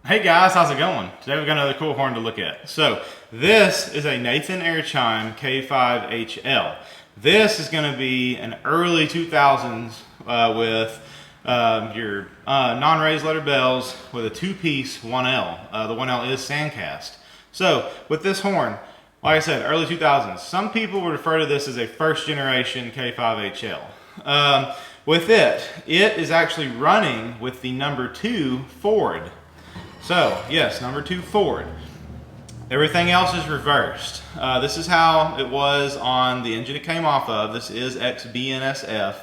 Hey guys, how's it going? Today we've got another cool horn to look at. So this is a Nathan Airchime K5HL. This is going to be an early 2000s with your non-raised letter bells with a two-piece 1L. The 1L is Sandcast. So with this horn, like I said, early 2000s. Some people would refer to this as a first generation K5HL. With it is actually running with the number 2 forward. So, yes, number 2 forward. Everything else is reversed. This is how it was on the engine it came off of. This is ex BNSF.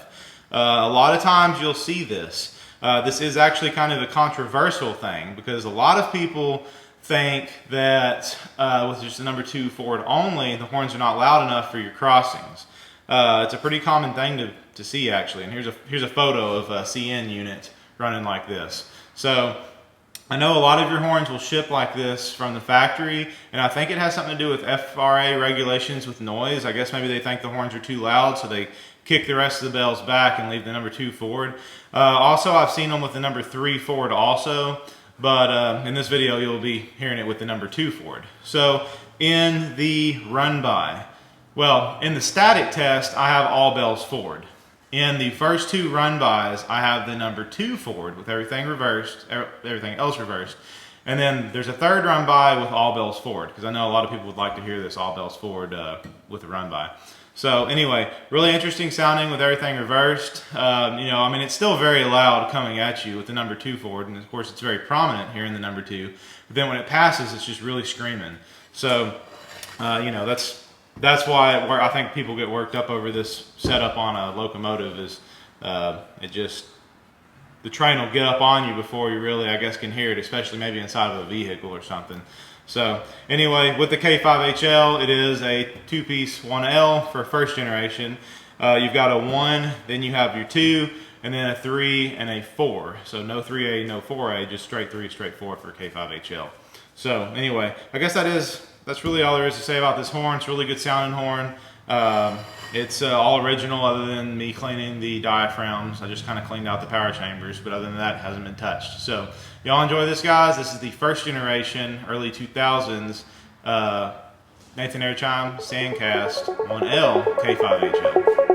A lot of times you'll see this. This is actually kind of a controversial thing because a lot of people think that with just the number 2 forward only, the horns are not loud enough for your crossings. It's a pretty common thing to see actually. And here's a photo of a CN unit running like this. So I know a lot of your horns will ship like this from the factory, and I think it has something to do with FRA regulations with noise. I guess maybe they think the horns are too loud, so they kick the rest of the bells back and leave the number 2 forward. Also, I've seen them with the number 3 forward also, but in this video you'll be hearing it with the number 2 forward. So in the run-by, well, in the static test, I have all bells forward. In the first 2 run-bys, I have the number 2 forward with everything reversed, everything else reversed. And then there's a third run-by with all bells forward, because I know a lot of people would like to hear this all bells forward with the run-by. So anyway, really interesting sounding with everything reversed. I mean, it's still very loud coming at you with the number 2 forward, and of course it's very prominent here in the number 2. But then when it passes, it's just really screaming. So, that's why where I think people get worked up over this setup on a locomotive is the train will get up on you before you really, I guess, can hear it, especially maybe inside of a vehicle or something. So anyway, with the K5HL, it is a 2-piece 1L for first generation. You've got a 1, then you have your 2, and then a 3 and a 4. So no 3A, no 4A, just straight 3, straight 4 for K5HL. So anyway, I guess that's really all there is to say about this horn. It's a really good sounding horn. It's all original other than me cleaning the diaphragms. I just kind of cleaned out the power chambers, but other than that, it hasn't been touched. So y'all enjoy this, guys. This is the first generation, early 2000s, Nathan Airchime Sandcast 1L K5HL.